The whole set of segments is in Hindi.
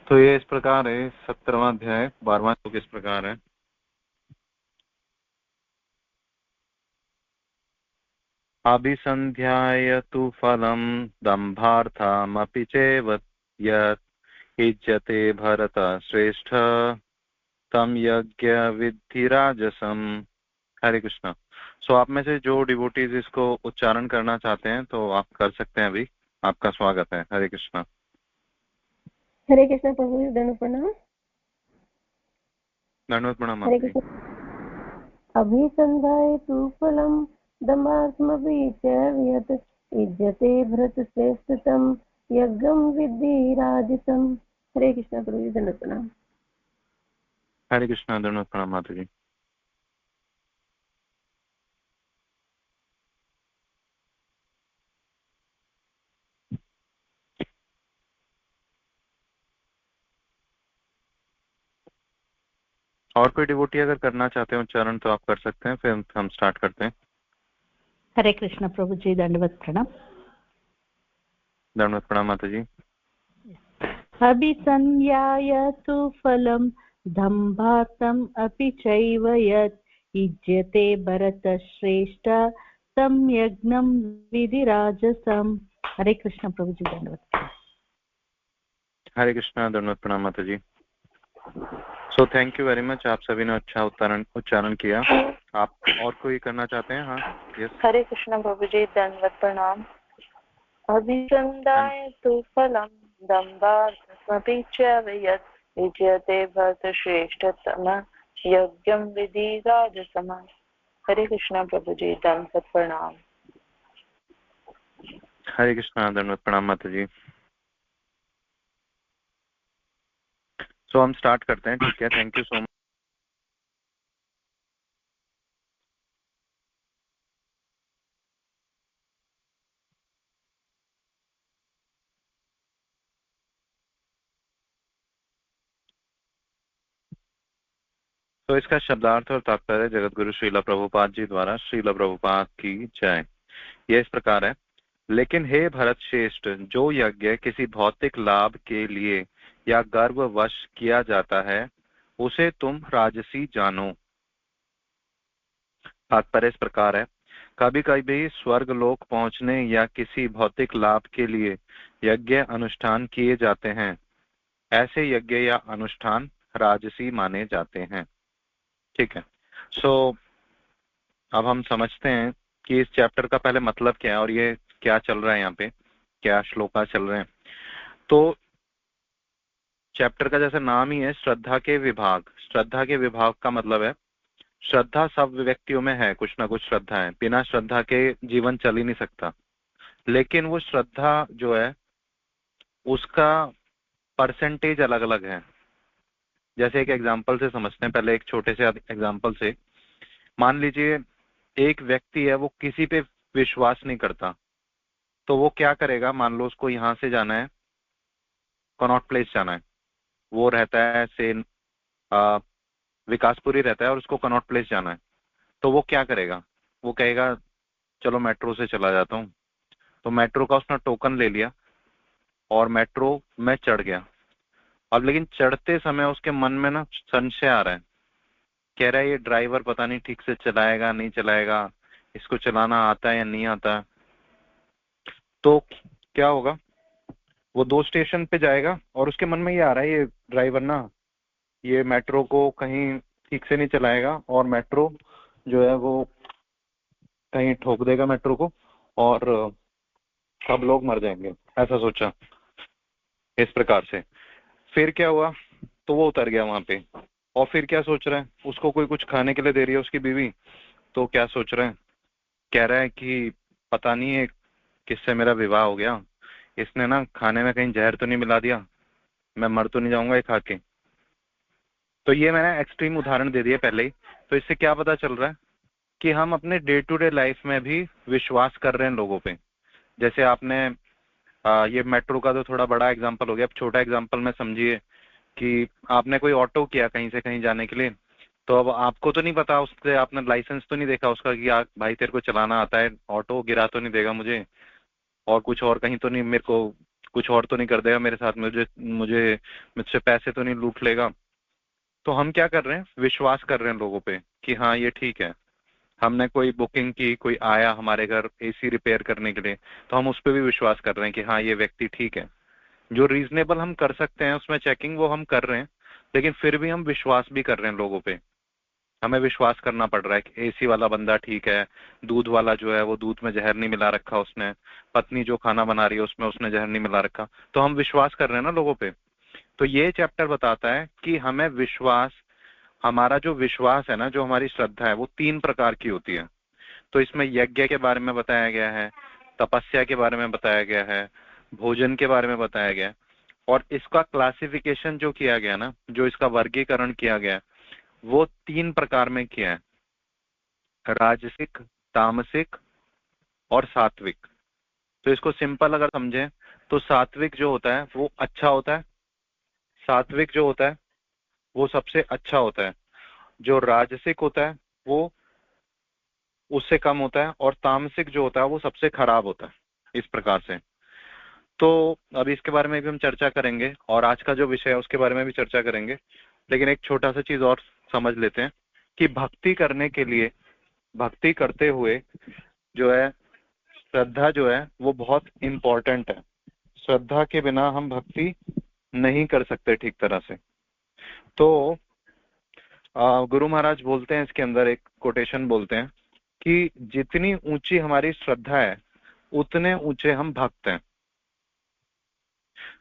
तो ये इस प्रकार है, 17वां अध्याय 12वां श्लोक इस प्रकार है। अभिसंध्याय तु फलं दम्भार्थमपि चैव यत् इज्यते भरत श्रेष्ठ तम यज्ञ विद्धि राजसम। हरे कृष्णा। सो आप में से जो डिवोटीज इसको उच्चारण करना चाहते हैं तो आप कर सकते हैं। अभी आपका स्वागत है। हरे कृष्णा। हरे कृष्ण प्रभु जी, दंड प्रणाम। दंडवत प्रणाम हरे माता जी। कृष्ण। अभिसंधाय तु फलं दम्भार्थमपि च यत् इज्यते भरतश्रेष्ठतं यज्ञं विद्धि राजसम्। हरे कृष्ण प्रभु जी, दंड प्रणाम। हरे कृष्णा। दंडवत प्रणाम माता जी। और कोई डिवोटी अगर करना चाहते हैं उच्चारण तो आप कर सकते हैं, फिर हम स्टार्ट करते हैं। हरे कृष्ण प्रभु जी, दंडवत प्रणाम। दंडवत प्रणाम माता जी। अभिसंध्याय तु फलं दम्भार्थम् अपि चैव यत् युज्यते भरतश्रेष्ठ तं यज्ञं विधिराजसम्। हरे कृष्ण प्रभु जी, दंडवत। हरे कृष्णा। दंडवत प्रणाम माता जी। So thank you very much, आप सभी ने अच्छा उच्चारण किया। आप और कोई करना चाहते हैं? हाँ, यस। हरे कृष्ण प्रभु जी, दंडवत प्रणाम। अभिसंधाय तु फलं दम्भार्थमपि च यत् युज्यते भरतश्रेष्ठतम यज्ञं विधि राजसम। हरे कृष्ण प्रभु जी, दंडवत प्रणाम। हरे कृष्णा। दंडवत प्रणाम माता जी। सो हम स्टार्ट करते हैं, ठीक है। Thank you so much. तो इसका शब्दार्थ और तात्पर्य जगत गुरु श्रीला प्रभुपाद जी द्वारा। श्रीला प्रभुपाद की जय। यह इस प्रकार है। लेकिन हे भरत श्रेष्ठ, जो यज्ञ किसी भौतिक लाभ के लिए या गर्ववश किया जाता है उसे तुम राजसी जानो। तात्पर्य इस प्रकार है। कभी कभी स्वर्ग लोक पहुंचने या किसी भौतिक लाभ के लिए यज्ञ अनुष्ठान किए जाते हैं। ऐसे यज्ञ या अनुष्ठान राजसी माने जाते हैं। ठीक है। सो अब हम समझते हैं कि इस चैप्टर का पहले मतलब क्या है और ये क्या चल रहा है, यहाँ पे क्या श्लोका चल रहे हैं। तो चैप्टर का जैसे नाम ही है, श्रद्धा के विभाग। श्रद्धा के विभाग का मतलब है श्रद्धा सब व्यक्तियों में है, कुछ ना कुछ श्रद्धा है। बिना श्रद्धा के जीवन चल ही नहीं सकता। लेकिन वो श्रद्धा जो है उसका परसेंटेज अलग अलग है। जैसे एक एग्जांपल से समझते हैं, पहले एक छोटे से एग्जांपल से। मान लीजिए एक व्यक्ति है, वो किसी पे विश्वास नहीं करता, तो वो क्या करेगा। मान लो उसको यहाँ से जाना है, कनॉट प्लेस जाना है। वो रहता है से विकासपुरी रहता है और उसको कनॉट प्लेस जाना है। तो वो क्या करेगा, वो कहेगा चलो मेट्रो से चला जाता हूँ। तो मेट्रो का उसने टोकन ले लिया और मेट्रो में चढ़ गया। अब लेकिन चढ़ते समय उसके मन में ना संशय आ रहा है, कह रहा है ये ड्राइवर पता नहीं ठीक से चलाएगा नहीं चलाएगा, इसको चलाना आता है या नहीं आता। तो क्या होगा, वो 2 स्टेशन पे जाएगा और उसके मन में ये आ रहा है ये ड्राइवर ना ये मेट्रो को कहीं ठीक से नहीं चलाएगा और मेट्रो जो है वो कहीं ठोक देगा मेट्रो को और सब लोग मर जाएंगे। ऐसा सोचा इस प्रकार से। फिर क्या हुआ, तो वो उतर गया वहां पे। और फिर क्या सोच रहा है, उसको कोई कुछ खाने के लिए दे रही है उसकी बीवी। तो क्या सोच रहे हैं, कह रहा है कि पता नहीं है किससे मेरा विवाह हो गया, इसने ना खाने में कहीं जहर तो नहीं मिला दिया, मैं मर तो नहीं जाऊंगा ये खा के। तो ये मैंने एक्सट्रीम उदाहरण दे दिया पहले ही। तो इससे क्या पता चल रहा है कि हम अपने डे टू डे लाइफ में भी विश्वास कर रहे हैं लोगों पे। जैसे आपने ये मेट्रो का तो थोड़ा बड़ा एग्जांपल हो गया, अब छोटा एग्जांपल में समझिए कि आपने कोई ऑटो किया कहीं से कहीं जाने के लिए। तो अब आपको तो नहीं पता, उससे आपने लाइसेंस तो नहीं देखा उसका कि भाई तेरे को चलाना आता है, ऑटो गिरा तो नहीं देगा मुझे और कुछ और कहीं तो नहीं मेरे को कुछ और तो नहीं कर देगा मेरे साथ, मुझे मुझे मुझसे पैसे तो नहीं लूट लेगा। तो हम क्या कर रहे हैं, विश्वास कर रहे हैं लोगों पे कि हाँ ये ठीक है। हमने कोई बुकिंग की, कोई आया हमारे घर एसी रिपेयर करने के लिए, तो हम उस पर भी विश्वास कर रहे हैं कि हाँ ये व्यक्ति ठीक है। जो रीजनेबल हम कर सकते हैं उसमें चेकिंग वो हम कर रहे हैं, लेकिन फिर भी हम विश्वास भी कर रहे हैं लोगों पे। हमें विश्वास करना पड़ रहा है कि एसी वाला बंदा ठीक है, दूध वाला जो है वो दूध में जहर नहीं मिला रखा उसने, पत्नी जो खाना बना रही है उसमें उसने जहर नहीं मिला रखा। तो हम विश्वास कर रहे हैं ना लोगों पे। तो ये चैप्टर बताता है कि हमें विश्वास, हमारा जो विश्वास है ना, जो हमारी श्रद्धा है, वो 3 प्रकार की होती है। तो इसमें यज्ञ के बारे में बताया गया है, तपस्या के बारे में बताया गया है, भोजन के बारे में बताया गया है। और इसका क्लासिफिकेशन जो किया गया ना, जो इसका वर्गीकरण किया गया, वो 3 प्रकार में किया है, राजसिक, तामसिक और सात्विक। तो इसको सिंपल अगर समझें तो सात्विक जो होता है वो अच्छा होता है, सात्विक जो होता है वो सबसे अच्छा होता है, जो राजसिक होता है वो उससे कम होता है, और तामसिक जो होता है वो सबसे खराब होता है। इस प्रकार से। तो अभी इसके बारे में भी हम चर्चा करेंगे, और आज का जो विषय है उसके बारे में भी चर्चा करेंगे। लेकिन एक छोटा सा चीज और समझ लेते हैं कि भक्ति करने के लिए, भक्ति करते हुए जो है, श्रद्धा जो है वो बहुत इंपॉर्टेंट है। श्रद्धा के बिना हम भक्ति नहीं कर सकते ठीक तरह से। तो गुरु महाराज बोलते हैं, इसके अंदर एक कोटेशन बोलते हैं कि जितनी ऊंची हमारी श्रद्धा है उतने ऊंचे हम भक्त हैं।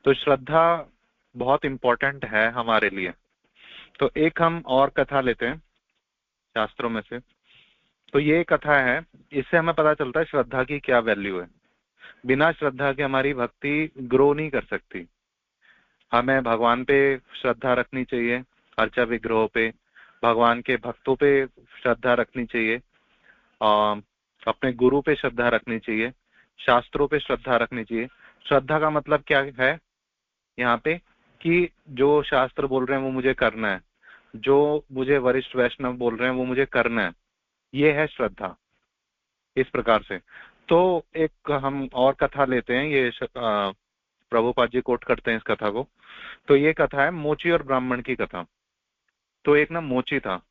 तो श्रद्धा बहुत इंपॉर्टेंट है हमारे लिए। तो एक हम और कथा लेते हैं शास्त्रों में से। तो ये कथा है, इससे हमें पता चलता है श्रद्धा की क्या वैल्यू है। बिना श्रद्धा के हमारी भक्ति ग्रो नहीं कर सकती। हमें भगवान पे श्रद्धा रखनी चाहिए, अर्चा विग्रहों पे, भगवान के भक्तों पे श्रद्धा रखनी चाहिए, अपने गुरु पे श्रद्धा रखनी चाहिए, शास्त्रों पे श्रद्धा रखनी चाहिए। श्रद्धा का मतलब क्या है यहाँ पे, कि जो शास्त्र बोल रहे हैं वो मुझे करना है, जो मुझे वरिष्ठ वैष्णव बोल रहे हैं वो मुझे करना है, ये है श्रद्धा। इस प्रकार से। तो एक हम और कथा लेते हैं, ये प्रभुपाद जी कोट करते हैं इस कथा को। तो ये कथा है मोची और ब्राह्मण की कथा। तो एक ना मोची था,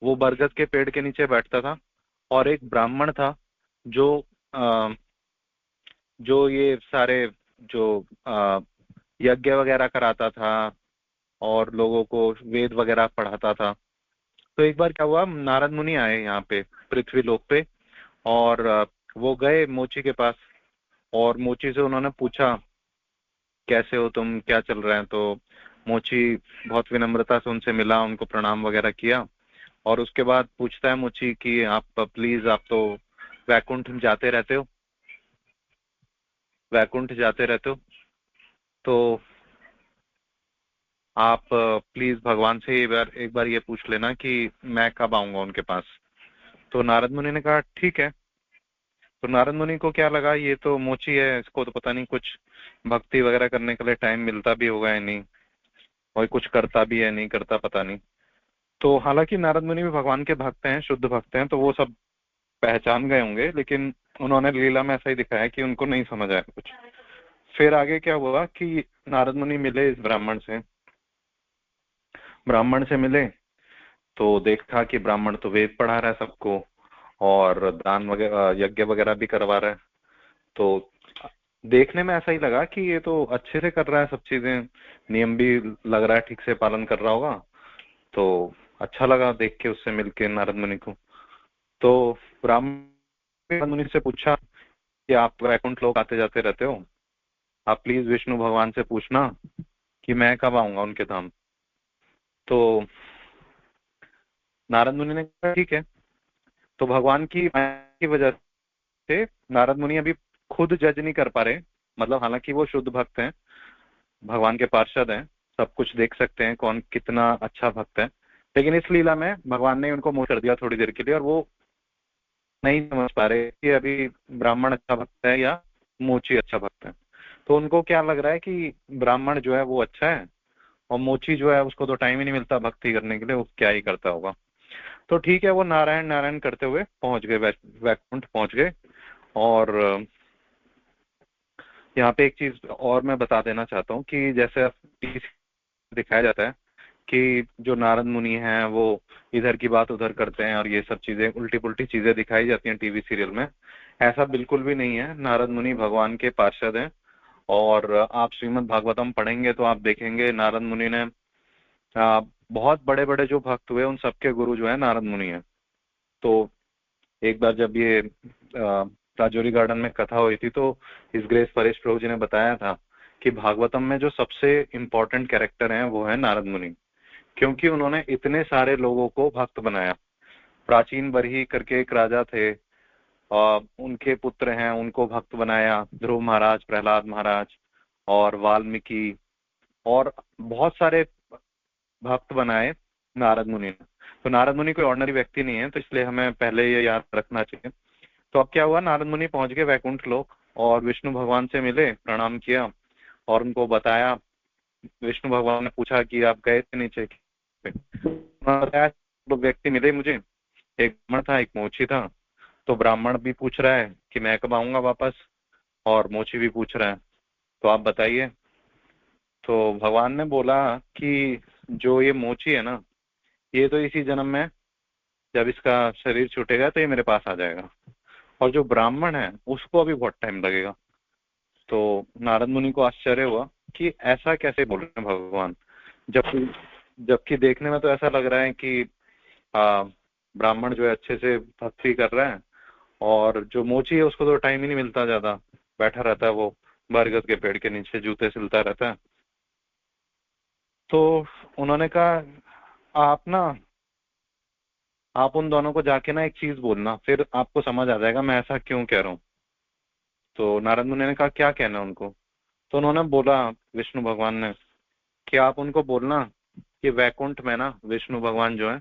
वो बरगद के पेड़ के नीचे बैठता था, और एक ब्राह्मण था जो जो ये सारे जो यज्ञ वगैरह कराता था और लोगों को वेद वगैरह पढ़ाता था। तो एक बार क्या हुआ, नारद मुनि आए यहाँ पे पृथ्वी लोक पे, और वो गए मोची के पास, और मोची से उन्होंने पूछा कैसे हो तुम, क्या चल रहा है। तो मोची बहुत विनम्रता से उनसे मिला, उनको प्रणाम वगैरह किया, और उसके बाद पूछता है मोची कि आप प्लीज, आप तो वैकुंठ जाते रहते हो, वैकुंठ जाते रहते हो, तो आप प्लीज भगवान से एक बार ये पूछ लेना कि मैं कब आऊंगा उनके पास। तो नारद मुनि ने कहा ठीक है। तो नारद मुनि को क्या लगा, ये तो मोची है, इसको तो पता नहीं कुछ भक्ति वगैरह करने के लिए टाइम मिलता भी होगा या नहीं, और कुछ करता भी है नहीं करता पता नहीं। तो हालांकि नारद मुनि भी भगवान के भक्त हैं, शुद्ध भक्त हैं, तो वो सब पहचान गए होंगे, लेकिन उन्होंने लीला में ऐसा ही दिखाया कि उनको नहीं समझ आया कुछ। फिर आगे क्या हुआ कि नारद मुनि मिले इस ब्राह्मण से, ब्राह्मण से मिले तो देखा कि ब्राह्मण तो वेद पढ़ा रहा है सबको, और दान वगैरह यज्ञ वगैरह भी करवा रहा है। तो देखने में ऐसा ही लगा कि ये तो अच्छे से कर रहा है सब चीजें, नियम भी लग रहा है ठीक से पालन कर रहा होगा। तो अच्छा लगा देख के उससे मिलके नारद मुनि को। तो ब्राह्मण नारद मुनि से पूछा कि आप वैकुंठ लोग आते जाते रहते हो, आप प्लीज विष्णु भगवान से पूछना कि मैं कब आऊंगा उनके धाम। तो नारद मुनि ने कहा ठीक है। तो भगवान की माया की वजह से नारद मुनि अभी खुद जज नहीं कर पा रहे, मतलब हालांकि वो शुद्ध भक्त हैं, भगवान के पार्षद हैं, सब कुछ देख सकते हैं कौन कितना अच्छा भक्त है, लेकिन इस लीला में भगवान ने उनको मोह कर दिया थोड़ी देर के लिए, और वो नहीं समझ पा रहे कि अभी ब्राह्मण अच्छा भक्त है या मोची अच्छा भक्त है। तो उनको क्या लग रहा है कि ब्राह्मण जो है वो अच्छा है, और मोची जो है उसको तो टाइम ही नहीं मिलता भक्ति करने के लिए, वो क्या ही करता होगा। तो ठीक है, वो नारायण नारायण करते हुए पहुंच गए, वैकुंठ पहुंच गए। और यहाँ पे एक चीज और मैं बता देना चाहता हूँ कि जैसे दिखाया जाता है कि जो नारद मुनि हैं वो इधर की बात उधर करते हैं और ये सब चीजें उल्टी पुल्टी चीजें दिखाई जाती हैं टीवी सीरियल में। ऐसा बिल्कुल भी नहीं है। नारद मुनि भगवान के पार्षद हैं। और आप श्रीमद् भागवतम पढ़ेंगे तो आप देखेंगे नारद मुनि ने बहुत बड़े बड़े जो भक्त हुए उन सबके गुरु जो है नारद मुनि है। तो एक बार जब ये राजौरी गार्डन में कथा हुई थी तो इस ग्रेस परेश प्रभु जी ने बताया था कि भागवतम में जो सबसे इम्पोर्टेंट कैरेक्टर हैं वो है नारद मुनि, क्योंकि उन्होंने इतने सारे लोगों को भक्त बनाया। प्राचीन बरही करके एक राजा थे, उनके पुत्र हैं, उनको भक्त बनाया। ध्रुव महाराज, प्रहलाद महाराज और वाल्मीकि और बहुत सारे भक्त बनाए नारद मुनि ने। तो नारद मुनि कोई ऑर्डिनरी व्यक्ति नहीं है, तो इसलिए हमें पहले ये याद रखना चाहिए। तो अब क्या हुआ, नारद मुनि पहुंच गए वैकुंठ लोक और विष्णु भगवान से मिले, प्रणाम किया और उनको बताया। विष्णु भगवान ने पूछा कि आप गए थे नीचे? उन्होंने बताया दो व्यक्ति मिले मुझे, एक ब्राह्मण था, एक मोची था। तो ब्राह्मण भी पूछ रहा है कि मैं कब आऊंगा वापस, और मोची भी पूछ रहा है, तो आप बताइए। तो भगवान ने बोला कि जो ये मोची है ना, ये तो इसी जन्म में जब इसका शरीर छूटेगा तो ये मेरे पास आ जाएगा, और जो ब्राह्मण है उसको अभी बहुत टाइम लगेगा। तो नारद मुनि को आश्चर्य हुआ कि ऐसा कैसे बोल रहे हैं भगवान, जबकि देखने में तो ऐसा लग रहा है कि ब्राह्मण जो है अच्छे से भक्ति कर रहा है, और जो मोची है उसको तो टाइम ही नहीं मिलता, ज्यादा बैठा रहता है वो बरगद के पेड़ के नीचे, जूते सिलता रहता है। तो उन्होंने कहा आप उन दोनों को जाके ना एक चीज बोलना, फिर आपको समझ आ जाएगा मैं ऐसा क्यों कह रहा हूँ। तो नारद मुनि ने कहा क्या कहना उनको? तो उन्होंने बोला, विष्णु भगवान ने, कि आप उनको बोलना कि वैकुंठ में ना विष्णु भगवान जो है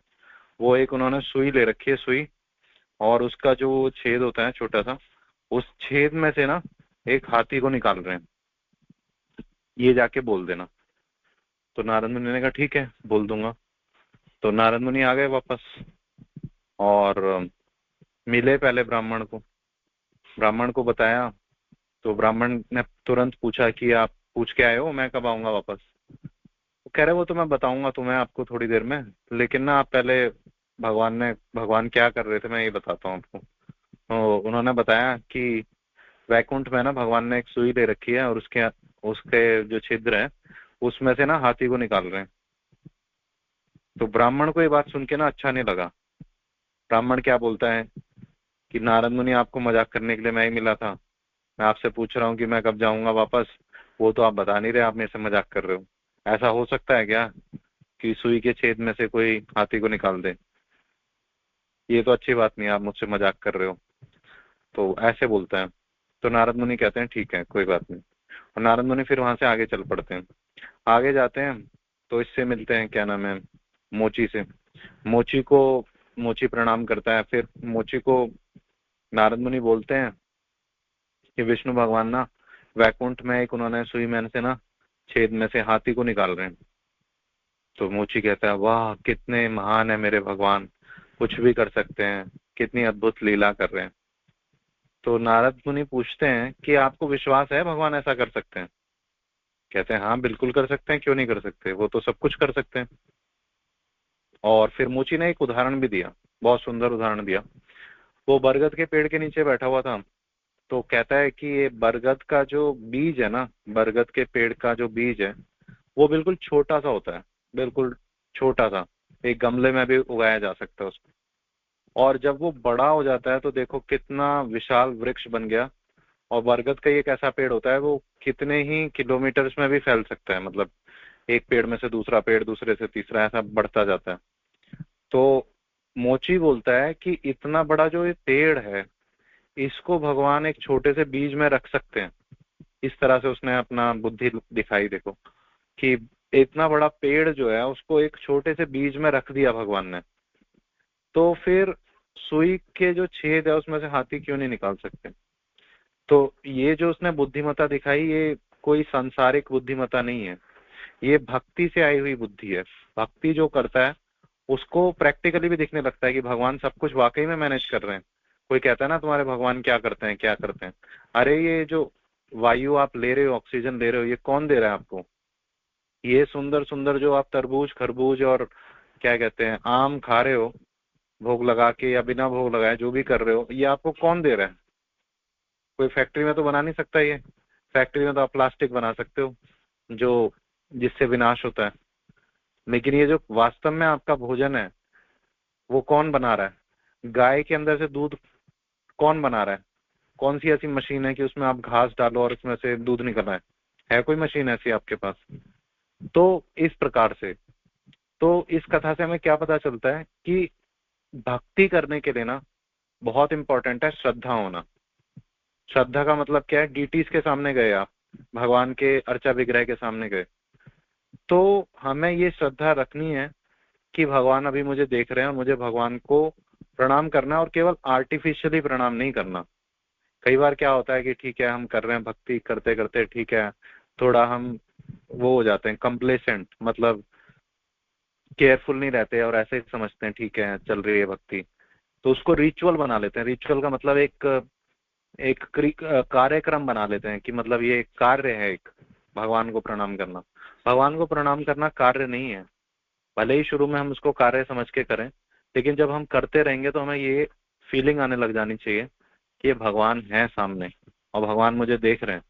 वो एक उन्होंने सुई ले रखी है, सुई, और उसका जो छेद होता है छोटा सा, उस छेद में से ना एक हाथी को निकाल रहे हैं, ये जाके बोल देना। तो नारद मुनि ने कहा ठीक है, बोल दूंगा। तो नारद मुनि आ गए वापस और मिले पहले ब्राह्मण को बताया। तो ब्राह्मण ने तुरंत पूछा कि आप पूछ के आए हो मैं कब आऊंगा वापस? वो कह रहे वो तो मैं बताऊंगा तुम्हें आपको थोड़ी देर में, लेकिन ना आप पहले भगवान क्या कर रहे थे मैं ये बताता हूँ आपको। तो उन्होंने बताया कि वैकुंठ में ना भगवान ने एक सुई ले रखी है और उसके उसके जो छिद्र है उसमें से ना हाथी को निकाल रहे हैं। तो ब्राह्मण को ये बात सुन के ना अच्छा नहीं लगा। ब्राह्मण क्या बोलता है कि नारद मुनि आपको मजाक करने के लिए मैं ही मिला था, मैं आपसे पूछ रहा हूँ कि मैं कब जाऊंगा वापस, वो तो आप बता नहीं रहे, आप मेरे से मजाक कर रहे हो। ऐसा हो सकता है क्या कि सुई के छेद में से कोई हाथी को निकाल दे? ये तो अच्छी बात नहीं है, आप मुझसे मजाक कर रहे हो। तो ऐसे बोलता है। तो नारद मुनि कहते हैं ठीक है कोई बात नहीं, और नारद मुनि फिर वहां से आगे चल पड़ते हैं। आगे जाते हैं तो इससे मिलते हैं, क्या नाम है, मोची से। मोची प्रणाम करता है। फिर मोची को नारद मुनि बोलते हैं कि विष्णु भगवान ना वैकुंठ में एक उन्होंने सुई में से ना छेद में से हाथी को निकाल रहे हैं। तो मोची कहता है वाह कितने महान है मेरे भगवान, कुछ भी कर सकते हैं, कितनी अद्भुत लीला कर रहे हैं। तो नारद मुनि पूछते हैं कि आपको विश्वास है भगवान ऐसा कर सकते हैं? कहते हैं हाँ बिल्कुल कर सकते हैं, क्यों नहीं कर सकते, वो तो सब कुछ कर सकते हैं। और फिर मोची ने एक उदाहरण भी दिया, बहुत सुंदर उदाहरण दिया। वो बरगद के पेड़ के नीचे बैठा हुआ था। तो कहता है कि ये बरगद का जो बीज है ना, बरगद के पेड़ का जो बीज है वो बिल्कुल छोटा सा होता है, बिल्कुल छोटा सा, एक गमले में भी उगाया जा सकता है उसको। और जब वो बड़ा हो जाता है तो देखो कितना विशाल वृक्ष बन गया। और बरगद का एक ऐसा पेड़ होता है वो कितने ही किलोमीटर्स में भी फैल सकता है, मतलब एक पेड़ में से दूसरा पेड़, दूसरे से तीसरा, ऐसा बढ़ता जाता है। तो मोची बोलता है कि इतना बड़ा जो ये पेड़ है इसको भगवान एक छोटे से बीज में रख सकते हैं। इस तरह से उसने अपना बुद्धि दिखाई, देखो कि इतना बड़ा पेड़ जो है उसको एक छोटे से बीज में रख दिया भगवान ने। तो फिर सुई के जो छेद है उसमें से हाथी क्यों नहीं निकाल सकते? तो ये जो उसने बुद्धिमत्ता दिखाई, ये कोई सांसारिक बुद्धिमत्ता नहीं है, ये भक्ति से आई हुई बुद्धि है। भक्ति जो करता है उसको प्रैक्टिकली भी दिखने लगता है कि भगवान सब कुछ वाकई में मैनेज कर रहे हैं। कोई कहता है ना तुम्हारे भगवान क्या करते हैं क्या करते हैं, अरे ये जो वायु आप ले रहे हो, ऑक्सीजन ले रहे हो, ये कौन दे रहा है आपको? ये सुंदर सुंदर जो आप तरबूज, खरबूज और क्या कहते हैं आम खा रहे हो, भोग लगा के या बिना भोग लगाए जो भी कर रहे हो, ये आपको कौन दे रहा है? कोई फैक्ट्री में तो बना नहीं सकता ये। फैक्ट्री में तो आप प्लास्टिक बना सकते हो जो जिससे विनाश होता है, लेकिन ये जो वास्तव में आपका भोजन है वो कौन बना रहा है? गाय के अंदर से दूध कौन बना रहा है? कौन सी ऐसी मशीन है कि उसमें आप घास डालो और उसमें से दूध निकल रहा है कोई मशीन ऐसी आपके पास? तो इस प्रकार से, तो इस कथा से हमें क्या पता चलता है कि भक्ति करने के लिए ना बहुत इंपॉर्टेंट है श्रद्धा होना। श्रद्धा का मतलब क्या है? डीटीज के सामने गए आप, भगवान के अर्चा विग्रह के सामने गए, तो हमें ये श्रद्धा रखनी है कि भगवान अभी मुझे देख रहे हैं और मुझे भगवान को प्रणाम करना है, और केवल आर्टिफिशियली प्रणाम नहीं करना। कई बार क्या होता है कि ठीक है हम कर रहे हैं भक्ति करते करते, ठीक है थोड़ा हम वो हो जाते हैं कंप्लेसेंट, मतलब केयरफुल नहीं रहते और ऐसे ही समझते हैं ठीक है चल रही है भक्ति, तो उसको रिचुअल बना लेते हैं। रिचुअल का मतलब एक एक कार्यक्रम बना लेते हैं कि मतलब ये एक कार्य है, एक भगवान को प्रणाम करना। भगवान को प्रणाम करना कार्य नहीं है, भले ही शुरू में हम उसको कार्य समझ के करें, लेकिन जब हम करते रहेंगे तो हमें ये फीलिंग आने लग जानी चाहिए कि ये भगवान है सामने और भगवान मुझे देख रहे हैं।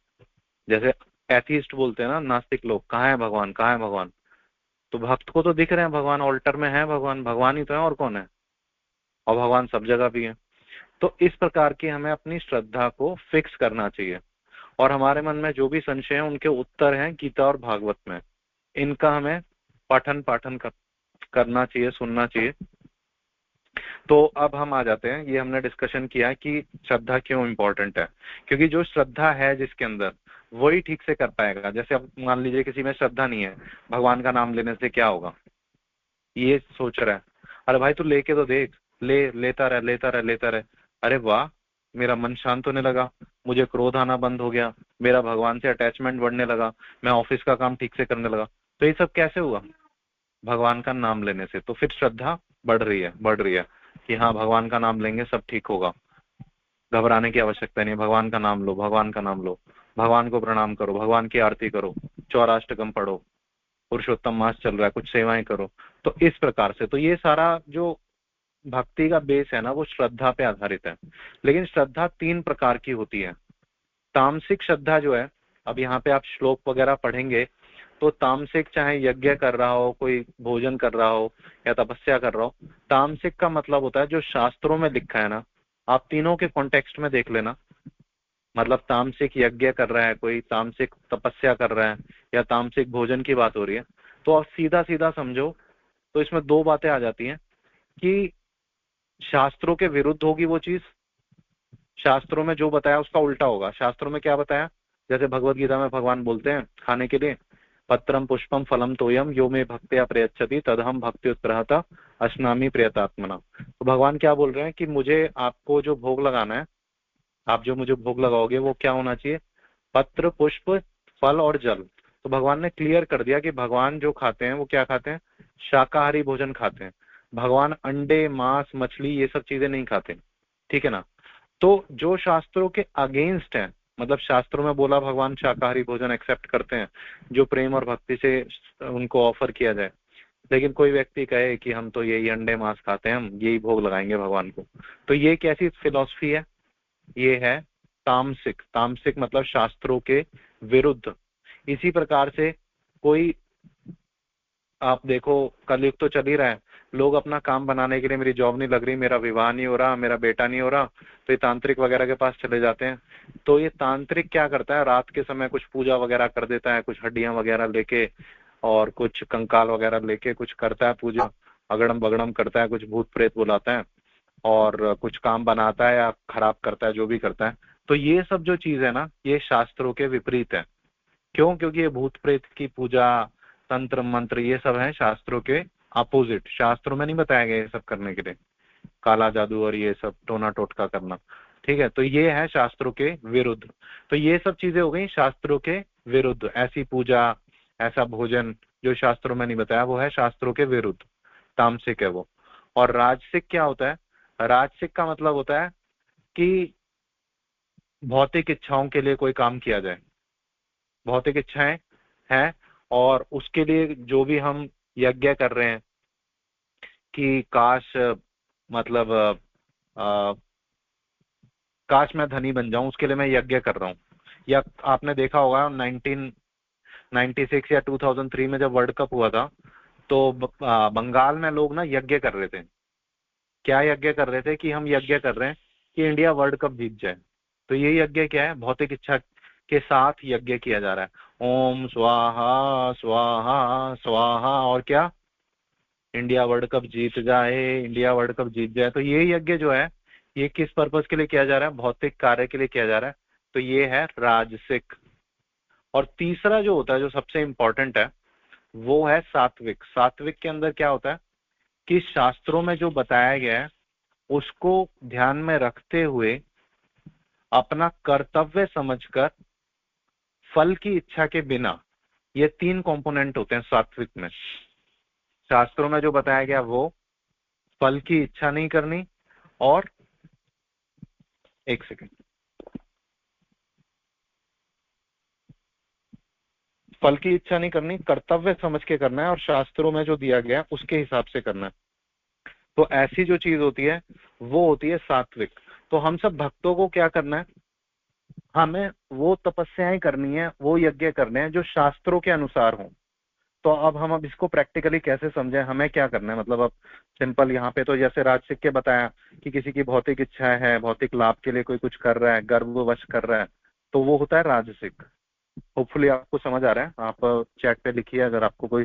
जैसे एथीस्ट बोलते हैं ना, नास्तिक लोग, कहाँ है भगवान, कहाँ है भगवान? तो भक्त को तो दिख रहे हैं भगवान, ऑल्टर में है भगवान, भगवान ही तो है और कौन है, और भगवान सब जगह भी है। तो इस प्रकार की हमें अपनी श्रद्धा को फिक्स करना चाहिए, और हमारे मन में जो भी संशय है उनके उत्तर हैं गीता और भागवत में। इनका हमें पठन पाठन करना चाहिए, सुनना चाहिए। तो अब हम आ जाते हैं, ये हमने डिस्कशन किया कि श्रद्धा क्यों इंपॉर्टेंट है, क्योंकि जो श्रद्धा है जिसके अंदर वही ठीक से कर पाएगा। जैसे अब मान लीजिए किसी में श्रद्धा नहीं है, भगवान का नाम लेने से क्या होगा, ये सोच रहा है, अरे भाई तू लेके तो देख, लेता रह लेता रह लेता रह, अरे वाह मेरा मन शांत होने लगा, मुझे क्रोध आना बंद हो गया, मेरा भगवान से अटैचमेंट बढ़ने लगा, मैं ऑफिस का काम ठीक से करने लगा। तो ये सब कैसे हुआ? भगवान का नाम लेने से। तो फिर श्रद्धा बढ़ रही है कि हाँ भगवान का नाम लेंगे सब ठीक होगा, घबराने की आवश्यकता नहीं, भगवान का नाम लो, भगवान का नाम लो, भगवान को प्रणाम करो, भगवान की आरती करो, चौराष्टकम पढ़ो, पुरुषोत्तम मास चल रहा है कुछ सेवाएं करो। तो इस प्रकार से तो ये सारा जो भक्ति का बेस है ना वो श्रद्धा पे आधारित है। लेकिन श्रद्धा 3 प्रकार की होती है। तामसिक श्रद्धा जो है, अब यहाँ पे आप श्लोक वगैरह पढ़ेंगे तो तामसिक चाहे यज्ञ कर रहा हो, कोई भोजन कर रहा हो या तपस्या कर रहा हो, तामसिक का मतलब होता है जो शास्त्रों में लिखा है ना, आप तीनों के कॉन्टेक्स्ट में देख लेना। मतलब तामसिक यज्ञ कर रहा है कोई, तामसिक तपस्या कर रहा है या तामसिक भोजन की बात हो रही है, तो आप सीधा सीधा समझो तो इसमें 2 बातें आ जाती हैं कि शास्त्रों के विरुद्ध होगी वो चीज, शास्त्रों में जो बताया उसका उल्टा होगा। शास्त्रों में क्या बताया, जैसे भगवत गीता में भगवान बोलते हैं खाने के लिए, पत्रम पुष्पम फलम तोयम यो मे भक्त्या प्रयच्छति तदहम भक्ति उत्तरहता अश्नामी प्रियतात्मना। तो भगवान क्या बोल रहे हैं कि मुझे आपको जो भोग लगाना है, आप जो मुझे भोग लगाओगे वो क्या होना चाहिए, पत्र पुष्प फल और जल। तो भगवान ने क्लियर कर दिया कि भगवान जो खाते हैं वो क्या खाते हैं, शाकाहारी भोजन खाते हैं। भगवान अंडे मांस मछली ये सब चीजें नहीं खाते, ठीक है ना। तो जो शास्त्रों के अगेंस्ट है, मतलब शास्त्रों में बोला भगवान शाकाहारी भोजन एक्सेप्ट करते हैं जो प्रेम और भक्ति से उनको ऑफर किया जाए, लेकिन कोई व्यक्ति कहे कि हम तो यही अंडे मांस खाते हैं, हम यही भोग लगाएंगे भगवान को, तो ये कैसी फिलॉसफी है, ये है तामसिक। तामसिक मतलब शास्त्रों के विरुद्ध। इसी प्रकार से कोई, आप देखो कलयुग तो चल ही रहा है, लोग अपना काम बनाने के लिए, मेरी जॉब नहीं लग रही, मेरा विवाह नहीं हो रहा, मेरा बेटा नहीं हो रहा, तो ये तांत्रिक वगैरह के पास चले जाते हैं। तो ये तांत्रिक क्या करता है, रात के समय कुछ पूजा वगैरह कर देता है, कुछ हड्डियां वगैरह लेके और कुछ कंकाल वगैरह लेके कुछ करता है पूजा, अगड़म बगड़म करता है, कुछ भूत प्रेत बुलाता है और कुछ काम बनाता है या खराब करता है, जो भी करता है। तो ये सब जो चीज है ना ये शास्त्रों के विपरीत है। क्यों? क्योंकि ये भूत प्रेत की पूजा, तंत्र मंत्र, ये सब है शास्त्रों के अपोजिट। शास्त्रों में नहीं बताया गया ये सब करने के लिए, काला जादू और ये सब टोना टोटका करना, ठीक है। तो ये है शास्त्रों के विरुद्ध। तो ये सब चीजें हो गई शास्त्रों के विरुद्ध। ऐसी पूजा, ऐसा भोजन जो शास्त्रों में नहीं बताया वो है शास्त्रों के विरुद्ध, तामसिक है वो। और राजसिक क्या होता है, राजसिक का मतलब होता है कि भौतिक इच्छाओं के लिए कोई काम किया जाए, भौतिक इच्छाएं हैं, और उसके लिए जो भी हम यज्ञ कर रहे हैं कि काश, मतलब काश मैं धनी बन जाऊं, उसके लिए मैं यज्ञ कर रहा हूं। या आपने देखा होगा 1996 या 2003 में जब वर्ल्ड कप हुआ था, तो बंगाल में लोग ना यज्ञ कर रहे थे। क्या यज्ञ कर रहे थे? कि हम यज्ञ कर रहे हैं कि इंडिया वर्ल्ड कप जीत जाए। तो ये यज्ञ क्या है? भौतिक इच्छा के साथ यज्ञ किया जा रहा है। ओम स्वाहा स्वाहा स्वाहा, और क्या? इंडिया वर्ल्ड कप जीत जाए, इंडिया वर्ल्ड कप जीत जाए। तो ये यज्ञ जो है, ये किस पर्पज के लिए किया जा रहा है? भौतिक कार्य के लिए किया जा रहा है। तो ये है राजसिक। और तीसरा जो होता है, जो सबसे इंपॉर्टेंट है, वो है सात्विक। सात्विक के अंदर क्या होता है कि शास्त्रों में जो बताया गया है उसको ध्यान में रखते हुए, अपना कर्तव्य समझकर, फल की इच्छा के बिना, ये 3 कंपोनेंट होते हैं सात्विक में। शास्त्रों में जो बताया गया वो फल की इच्छा नहीं करनी, और एक सेकंड, फल की इच्छा नहीं करनी, कर्तव्य समझ के करना है, और शास्त्रों में जो दिया गया उसके हिसाब से करना है। तो ऐसी जो चीज होती है वो होती है सात्विक। तो हम सब भक्तों को क्या करना है? हमें वो तपस्याएं करनी है, वो यज्ञ करने हैं जो शास्त्रों के अनुसार हों। तो अब इसको प्रैक्टिकली कैसे समझें, हमें क्या करना है? मतलब अब सिंपल यहाँ पे तो जैसे राजसिक के बताया कि किसी की भौतिक इच्छा है, भौतिक लाभ के लिए कोई कुछ कर रहा है, गर्ववश कर रहा है, तो वो होता है राजसिक। होपफुली आपको समझ आ रहा है। आप चैट पे लिखिए अगर आपको कोई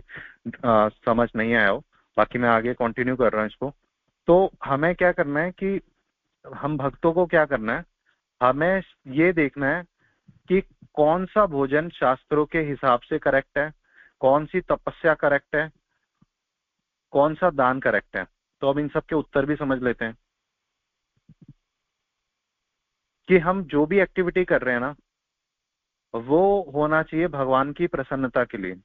समझ नहीं आया हो, बाकी मैं आगे कंटिन्यू कर रहा हूँ इसको। तो हमें क्या करना है कि हम भक्तों को क्या करना है, हमें ये देखना है कि कौन सा भोजन शास्त्रों के हिसाब से करेक्ट है, कौन सी तपस्या करेक्ट है, कौन सा दान करेक्ट है। तो अब इन सब के उत्तर भी समझ लेते हैं कि हम जो भी एक्टिविटी कर रहे हैं ना, वो होना चाहिए भगवान की प्रसन्नता के लिए,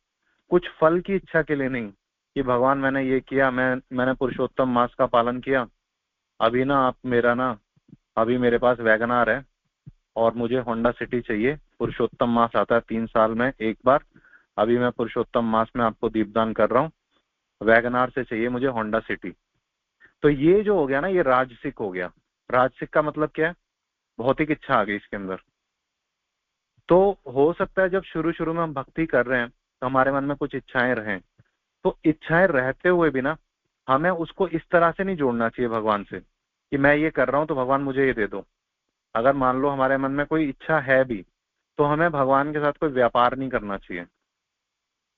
कुछ फल की इच्छा के लिए नहीं कि भगवान मैंने ये किया, मैंने पुरुषोत्तम मास का पालन किया, अभी ना आप मेरा ना, अभी मेरे पास वैगनार है और मुझे होंडा सिटी चाहिए। पुरुषोत्तम मास आता है 3 साल में एक बार, अभी मैं पुरुषोत्तम मास में आपको दीपदान कर रहा हूँ, वैगनार से चाहिए मुझे होंडा सिटी। तो ये जो हो गया ना, ये राजसिक हो गया। राजसिक का मतलब क्या है? भौतिक इच्छा आ गई इसके अंदर। तो हो सकता है जब शुरू शुरू में हम भक्ति कर रहे हैं तो हमारे मन में कुछ इच्छाएं रहें, तो इच्छाएं रहते हुए भी ना, हमें उसको इस तरह से नहीं जोड़ना चाहिए भगवान से कि मैं ये कर रहा हूं तो भगवान मुझे ये दे दो। अगर मान लो हमारे मन में कोई इच्छा है भी, तो हमें भगवान के साथ कोई व्यापार नहीं करना चाहिए।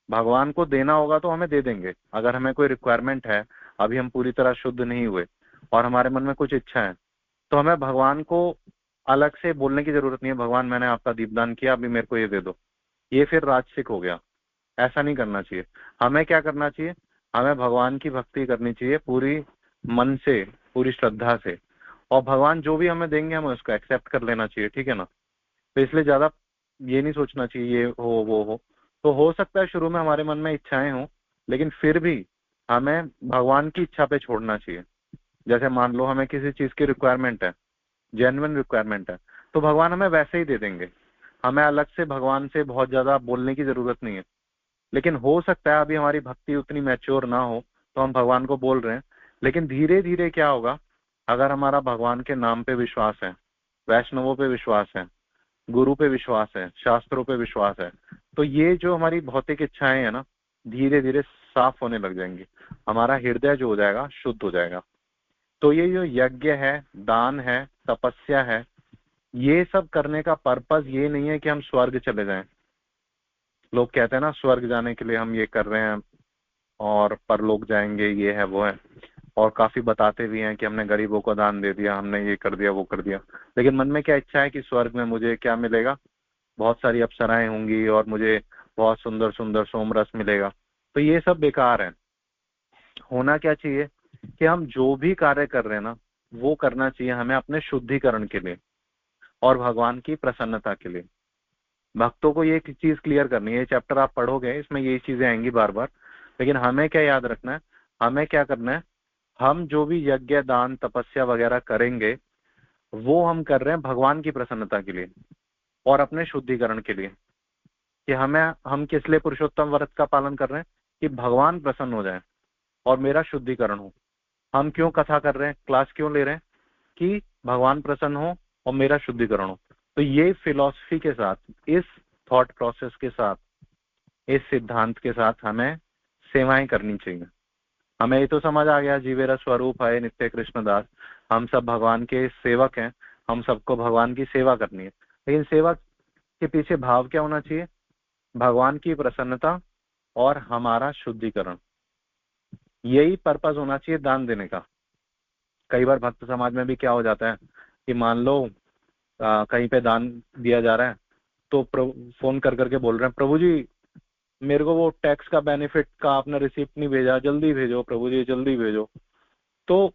भगवान को देना होगा तो हमें दे देंगे। अगर हमें कोई रिक्वायरमेंट है, अभी हम पूरी तरह शुद्ध नहीं हुए और हमारे मन में कुछ इच्छा है, तो हमें भगवान को अलग से बोलने की जरूरत नहीं है, भगवान मैंने आपका दीपदान किया, अभी मेरे को ये दे दो। ये फिर राजसिक हो गया। ऐसा नहीं करना चाहिए। हमें क्या करना चाहिए? हमें भगवान की भक्ति करनी चाहिए पूरी मन से, पूरी श्रद्धा से, और भगवान जो भी हमें देंगे हमें उसको एक्सेप्ट कर लेना चाहिए। ठीक है ना? तो इसलिए ज्यादा ये नहीं सोचना चाहिए ये हो वो हो। तो हो सकता है शुरू में हमारे मन में इच्छाएं हो, लेकिन फिर भी हमें भगवान की इच्छा पे छोड़ना चाहिए। जैसे मान लो हमें किसी चीज की रिक्वायरमेंट है, जेन्युइन रिक्वायरमेंट है, तो भगवान हमें वैसे ही दे देंगे। हमें अलग से भगवान से बहुत ज्यादा बोलने की जरूरत नहीं है। लेकिन हो सकता है अभी हमारी भक्ति उतनी मैच्योर ना हो, तो हम भगवान को बोल रहे हैं, लेकिन धीरे धीरे क्या होगा, अगर हमारा भगवान के नाम पे विश्वास है, वैष्णवों पे विश्वास है, गुरु पे विश्वास है, शास्त्रों पे विश्वास है, तो ये जो हमारी भौतिक इच्छाएं है ना, धीरे धीरे साफ होने लग जाएंगी। हमारा हृदय जो हो जाएगा शुद्ध हो जाएगा। तो ये जो यज्ञ है, दान है, तपस्या है, ये सब करने का पर्पस ये नहीं है कि हम स्वर्ग चले जाएं। लोग कहते हैं ना स्वर्ग जाने के लिए हम ये कर रहे हैं और परलोक जाएंगे, ये है वो है, और काफी बताते भी हैं कि हमने गरीबों को दान दे दिया, हमने ये कर दिया वो कर दिया। लेकिन मन में क्या इच्छा है कि स्वर्ग में मुझे क्या मिलेगा? बहुत सारी अप्सराएं होंगी और मुझे बहुत सुंदर सुंदर सोमरस मिलेगा। तो ये सब बेकार है। होना क्या चाहिए कि हम जो भी कार्य कर रहे हैं ना, वो करना चाहिए हमें अपने शुद्धिकरण के लिए और भगवान की प्रसन्नता के लिए। भक्तों को ये चीज क्लियर करनी है। ये चैप्टर आप पढ़ोगे इसमें यही चीजें आएंगी बार बार, लेकिन हमें क्या याद रखना है, हमें क्या करना है, हम जो भी यज्ञ दान तपस्या वगैरह करेंगे, वो हम कर रहे हैं भगवान की प्रसन्नता के लिए और अपने शुद्धिकरण के लिए, कि हम किस लिए पुरुषोत्तम व्रत का पालन कर रहे हैं, कि भगवान प्रसन्न हो जाए और मेरा शुद्धिकरण हो। हम क्यों कथा कर रहे हैं, क्लास क्यों ले रहे हैं, कि भगवान प्रसन्न हो और मेरा शुद्धिकरण हो। तो ये फिलॉसफी के साथ, इस थॉट प्रोसेस के साथ, इस सिद्धांत के साथ हमें सेवाएं करनी चाहिए। हमें ये तो समझ आ गया जीवेरा स्वरूप है नित्य कृष्णदास, हम सब भगवान के सेवक हैं, हम सबको भगवान की सेवा करनी है। लेकिन सेवा के पीछे भाव क्या होना चाहिए, भगवान की प्रसन्नता और हमारा शुद्धिकरण, यही पर्पस होना चाहिए दान देने का। कई बार भक्त समाज में भी क्या हो जाता है कि मान लो कहीं पे दान दिया जा रहा है तो फोन कर करके बोल रहे हैं, प्रभु जी मेरे को वो टैक्स का बेनिफिट का आपने रिसिप्ट नहीं भेजा, जल्दी भेजो प्रभु जी, जल्दी भेजो। तो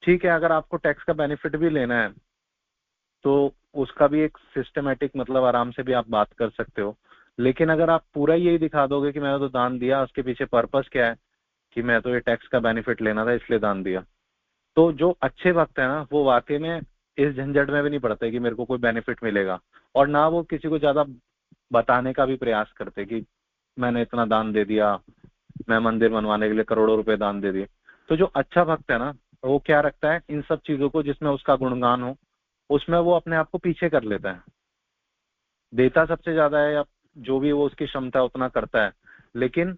ठीक है, अगर आपको टैक्स का बेनिफिट भी लेना है तो उसका भी एक सिस्टमेटिक मतलब आराम से भी आप बात कर सकते हो। लेकिन अगर आप पूरा यही दिखा दोगे कि मैंने तो दान दिया, उसके पीछे पर्पस क्या है कि मैं तो ये टैक्स का बेनिफिट लेना था इसलिए दान दिया, तो जो अच्छे भक्त है ना वो वाकई में इस झंझट में भी नहीं पड़ते कि मेरे को कोई बेनिफिट मिलेगा, और ना वो किसी को ज्यादा बताने का भी प्रयास करते कि मैंने इतना दान दे दिया, मैं मंदिर बनवाने के लिए करोड़ों रुपए दान दे दिए। तो जो अच्छा भक्त है ना वो क्या रखता है, इन सब चीजों को जिसमें उसका गुणगान हो उसमें वो अपने आप को पीछे कर लेता है। देता सबसे ज्यादा है, या जो भी वो उसकी क्षमता है उतना करता है, लेकिन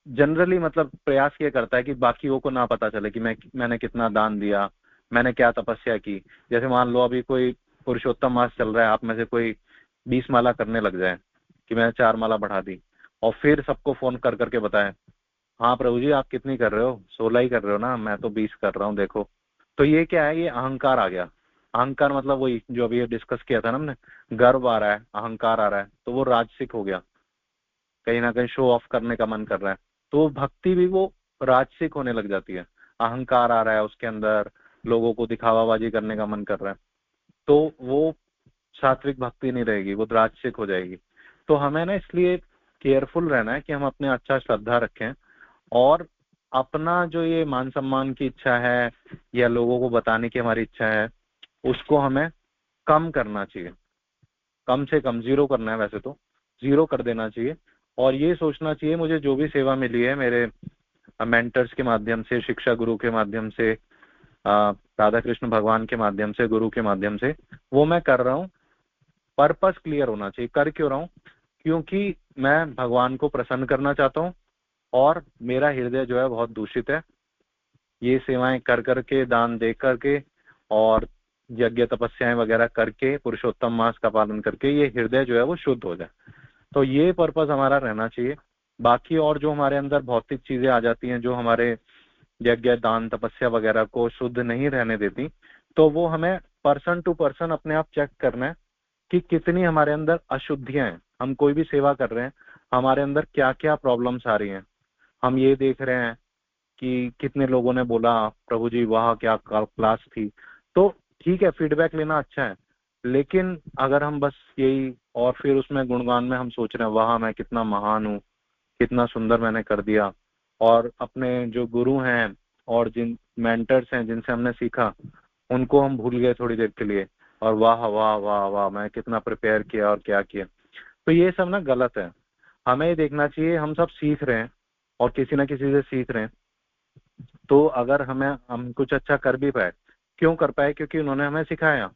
जनरली मतलब प्रयास ये करता है कि बाकियों को ना पता चले कि मैंने कितना दान दिया, मैंने क्या तपस्या की। जैसे मान लो अभी कोई पुरुषोत्तम मास चल रहा है, आप में से कोई 20 माला करने लग जाए कि मैंने 4 माला बढ़ा दी, और फिर सबको फोन कर करके बताए, हाँ प्रभु जी आप कितनी कर रहे हो, 16 ही कर रहे हो ना, मैं तो 20 कर रहा हूँ देखो। तो ये क्या है, ये अहंकार आ गया। अहंकार मतलब वही जो अभी डिस्कस किया था ना हमने, गर्व आ रहा है, अहंकार आ रहा है, तो वो राजसिक हो गया, कहीं ना कहीं शो ऑफ करने का मन कर रहा है, तो भक्ति भी वो राजसिक होने लग जाती है। अहंकार आ रहा है उसके अंदर, लोगों को दिखावाबाजी करने का मन कर रहा है, तो वो सात्विक भक्ति नहीं रहेगी, वो राजसिक हो जाएगी। तो हमें ना इसलिए केयरफुल रहना है कि हम अपने अच्छा श्रद्धा रखें, और अपना जो ये मान सम्मान की इच्छा है या लोगों को बताने की हमारी इच्छा है उसको हमें कम करना चाहिए, कम से कम जीरो करना है, वैसे तो जीरो कर देना चाहिए। और ये सोचना चाहिए मुझे जो भी सेवा मिली है मेरे मेंटर्स के माध्यम से, शिक्षा गुरु के माध्यम से, राधा कृष्ण भगवान के माध्यम से, गुरु के माध्यम से, वो मैं कर रहा हूँ, पर्पस क्लियर होना चाहिए, कर क्यों रहा हूँ, क्योंकि मैं भगवान को प्रसन्न करना चाहता हूँ और मेरा हृदय जो है बहुत दूषित है। ये सेवाएं कर करके, दान दे करके और यज्ञ तपस्याएं वगैरह करके, पुरुषोत्तम मास का पालन करके ये हृदय जो है वो शुद्ध हो जाए। तो ये पर्पस हमारा रहना चाहिए। बाकी और जो हमारे अंदर भौतिक चीजें आ जाती हैं जो हमारे यज्ञ दान तपस्या वगैरह को शुद्ध नहीं रहने देती, तो वो हमें पर्सन टू पर्सन अपने आप चेक करना है कि कितनी हमारे अंदर अशुद्धियां हैं। हम कोई भी सेवा कर रहे हैं, हमारे अंदर क्या क्या प्रॉब्लम्स आ रही हैं। हम ये देख रहे हैं कि कितने लोगों ने बोला प्रभु जी वाह क्या क्लास थी, तो ठीक है फीडबैक लेना अच्छा है, लेकिन अगर हम बस यही और फिर उसमें गुणगान में हम सोच रहे हैं वाह मैं कितना महान हूँ, कितना सुंदर मैंने कर दिया, और अपने जो गुरु हैं और जिन मेंटर्स हैं जिनसे हमने सीखा उनको हम भूल गए थोड़ी देर के लिए, और वाह वाह वाह वाह मैं कितना प्रिपेयर किया और क्या किया, तो ये सब ना गलत है। हमें ये देखना चाहिए हम सब सीख रहे हैं और किसी ना किसी से सीख रहे हैं, तो अगर हम कुछ अच्छा कर भी पाए, क्यों कर पाए, क्योंकि उन्होंने हमें सिखाया,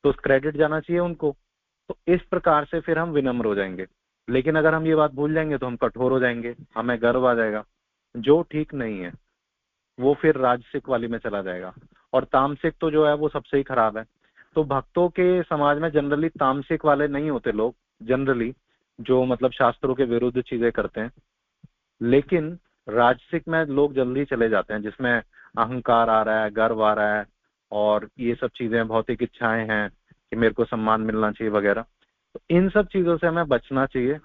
तो क्रेडिट जाना चाहिए उनको। तो इस प्रकार से फिर हम विनम्र हो जाएंगे। लेकिन अगर हम ये बात भूल जाएंगे तो हम कठोर हो जाएंगे, हमें गर्व आ जाएगा, जो ठीक नहीं है, वो फिर राजसिक वाली में चला जाएगा। और तामसिक तो जो है वो सबसे ही खराब है। तो भक्तों के समाज में जनरली तामसिक वाले नहीं होते लोग, जनरली जो मतलब शास्त्रों के विरुद्ध चीजें करते हैं, लेकिन राजसिक में लोग जल्दी चले जाते हैं जिसमें अहंकार आ रहा है, गर्व आ रहा है, और ये सब चीजें, भौतिक इच्छाएं हैं कि मेरे को सम्मान मिलना चाहिए वगैरह। तो इन सब चीजों से हमें बचना चाहिए।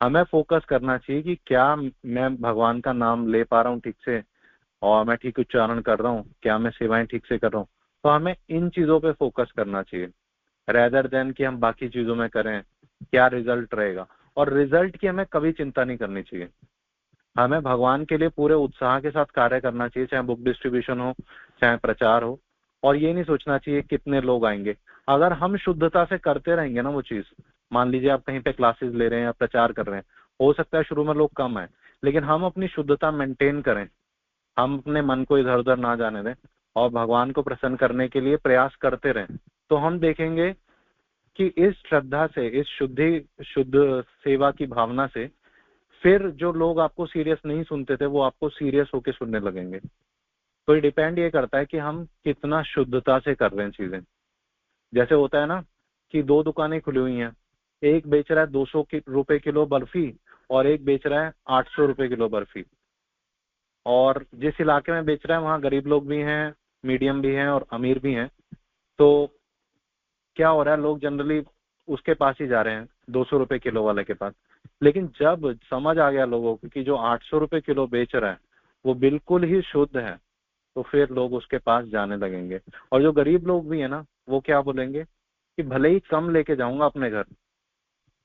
हमें फोकस करना चाहिए कि क्या मैं भगवान का नाम ले पा रहा हूँ ठीक से, और मैं ठीक उच्चारण कर रहा हूँ, क्या मैं सेवाएं ठीक से कर रहा हूँ। तो हमें इन चीजों पे फोकस करना चाहिए रेदर देन कि हम बाकी चीजों में करें क्या रिजल्ट रहेगा। और रिजल्ट की हमें कभी चिंता नहीं करनी चाहिए। हमें भगवान के लिए पूरे उत्साह के साथ कार्य करना चाहिए, चाहे बुक डिस्ट्रीब्यूशन हो, चाहे प्रचार हो, और ये नहीं सोचना चाहिए कितने लोग आएंगे। अगर हम शुद्धता से करते रहेंगे ना वो चीज, मान लीजिए आप कहीं पे क्लासेस ले रहे हैं या प्रचार कर रहे हैं, हो सकता है शुरू में लोग कम आए, लेकिन हम अपनी शुद्धता मेंटेन करें, हम अपने मन को इधर उधर ना जाने दें और भगवान को प्रसन्न करने के लिए प्रयास करते रहें, तो हम देखेंगे कि इस श्रद्धा से, इस शुद्ध सेवा की भावना से फिर जो लोग आपको सीरियस नहीं सुनते थे वो आपको सीरियस होके सुनने लगेंगे। तो ये डिपेंड ये करता है कि हम कितना शुद्धता से कर रहे हैं चीजें। जैसे होता है ना कि दो दुकानें खुली हुई हैं, एक बेच रहा है 200 रुपए किलो बर्फी और एक बेच रहा है 800 रुपए किलो बर्फी, और जिस इलाके में बेच रहा है वहां गरीब लोग भी हैं, मीडियम भी हैं और अमीर भी हैं। तो क्या हो रहा है, लोग जनरली उसके पास ही जा रहे हैं, 200 रुपए किलो वाले के पास। लेकिन जब समझ आ गया लोगों को कि जो 800 रुपए किलो बेच रहा है वो बिल्कुल ही शुद्ध है, तो फिर लोग उसके पास जाने लगेंगे। और जो गरीब लोग भी है ना, वो क्या बोलेंगे कि भले ही कम लेके जाऊंगा अपने घर,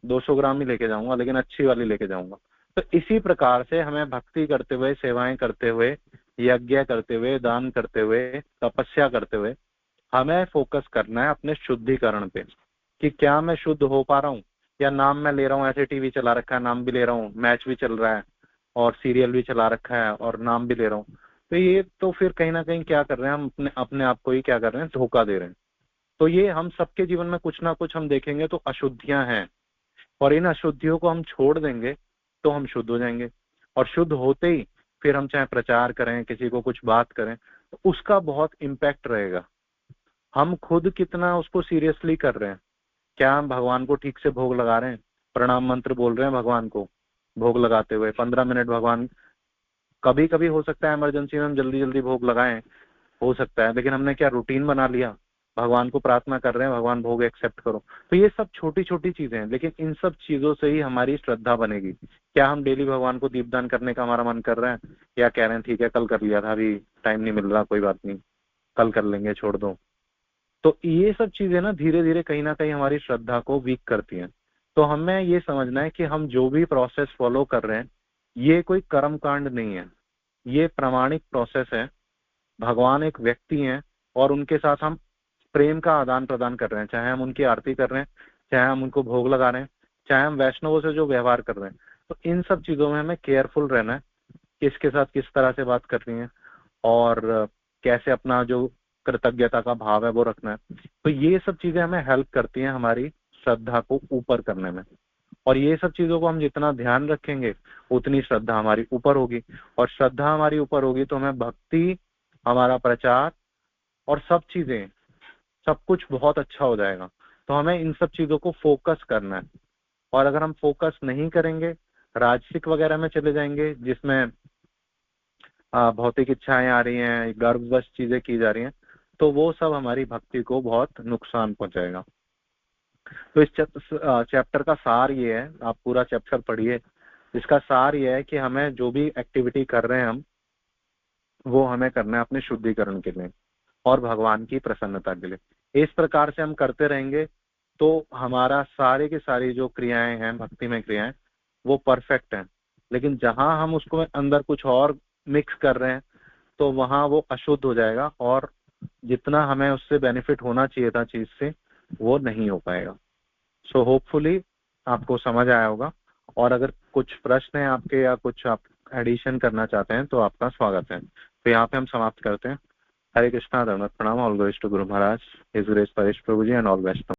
200 ग्राम ही लेके जाऊंगा, लेकिन अच्छी वाली लेके जाऊंगा। तो इसी प्रकार से हमें भक्ति करते हुए, सेवाएं करते हुए, यज्ञ करते हुए, दान करते हुए, तपस्या करते हुए हमें फोकस करना है अपने शुद्धिकरण पे, कि क्या मैं शुद्ध हो पा रहा हूँ, या नाम मैं ले रहा हूँ, ऐसे टीवी चला रखा है, नाम भी ले रहा हूँ, मैच भी चल रहा है और सीरियल भी चला रखा है और नाम भी ले रहा हूँ। तो ये तो फिर कहीं ना कहीं क्या कर रहे हैं, हम अपने अपने आप को ही क्या कर रहे हैं, धोखा दे रहे हैं। तो ये हम सबके जीवन में कुछ ना कुछ हम देखेंगे तो अशुद्धियां हैं, और इन अशुद्धियों को हम छोड़ देंगे तो हम शुद्ध हो जाएंगे। और शुद्ध होते ही फिर हम चाहे प्रचार करें, किसी को कुछ बात करें, तो उसका बहुत इम्पैक्ट रहेगा। हम खुद कितना उसको सीरियसली कर रहे हैं, क्या हम भगवान को ठीक से भोग लगा रहे हैं, प्रणाम मंत्र बोल रहे हैं भगवान को भोग लगाते हुए 15 मिनट भगवान। कभी कभी हो सकता है इमरजेंसी में हम जल्दी जल्दी भोग लगाएं, हो सकता है, लेकिन हमने क्या रूटीन बना लिया, भगवान को प्रार्थना कर रहे हैं भगवान भोग एक्सेप्ट करो। तो ये सब छोटी छोटी चीजें हैं, लेकिन इन सब चीजों से ही हमारी श्रद्धा बनेगी। क्या हम डेली भगवान को दीपदान करने का हमारा मन कर रहा है, या कह रहे हैं ठीक है कल कर लिया था, अभी टाइम नहीं मिल रहा, कोई बात नहीं कल कर लेंगे, छोड़ दो। तो ये सब चीजें ना धीरे धीरे कहीं ना कहीं हमारी श्रद्धा को वीक करती हैं। तो हमें ये समझना है कि हम जो भी प्रोसेस फॉलो कर रहे हैं ये कोई कर्म कांड नहीं है, ये प्रामाणिक प्रोसेस है। भगवान एक व्यक्ति हैं और उनके साथ हम प्रेम का आदान प्रदान कर रहे हैं, चाहे हम उनकी आरती कर रहे हैं, चाहे हम उनको भोग लगा रहे हैं, चाहे हम वैष्णवों से जो व्यवहार कर रहे हैं। तो इन सब चीजों में हमें केयरफुल रहना है, किसके साथ किस तरह से बात करनी है और कैसे अपना जो कृतज्ञता का भाव है वो रखना है। तो ये सब चीजें हमें हेल्प करती हैं हमारी श्रद्धा को ऊपर करने में, और ये सब चीजों को हम जितना ध्यान रखेंगे उतनी श्रद्धा हमारी ऊपर होगी, और श्रद्धा हमारी ऊपर होगी तो हमें भक्ति, हमारा प्रचार और सब चीजें, सब कुछ बहुत अच्छा हो जाएगा। तो हमें इन सब चीजों को फोकस करना है, और अगर हम फोकस नहीं करेंगे, राजसिक वगैरह में चले जाएंगे जिसमें भौतिक इच्छाएं आ रही हैं, गर्भवश चीजें की जा रही हैं, तो वो सब हमारी भक्ति को बहुत नुकसान पहुंचाएगा। तो इस चैप्टर का सार ये है, आप पूरा चैप्टर पढ़िए, इसका सार ये है कि हमें जो भी एक्टिविटी कर रहे हैं हम, वो हमें करना है अपने शुद्धिकरण के लिए और भगवान की प्रसन्नता के लिए। इस प्रकार से हम करते रहेंगे तो हमारा सारे की सारी जो क्रियाएं हैं, भक्ति में क्रियाएं, वो परफेक्ट हैं। लेकिन जहां हम उसको अंदर कुछ और मिक्स कर रहे हैं तो वहां वो अशुद्ध हो जाएगा, और जितना हमें उससे बेनिफिट होना चाहिए था चीज से, वो नहीं हो पाएगा। सो होपफुली आपको समझ आया होगा, और अगर कुछ प्रश्न है आपके या कुछ आप एडिशन करना चाहते हैं तो आपका स्वागत है। तो यहाँ पे हम समाप्त करते हैं। हरे कृष्णा, धन्यवाद, प्रणाम, all glories to guru Maharaj, his grace Paresh Prabhu ji and all best.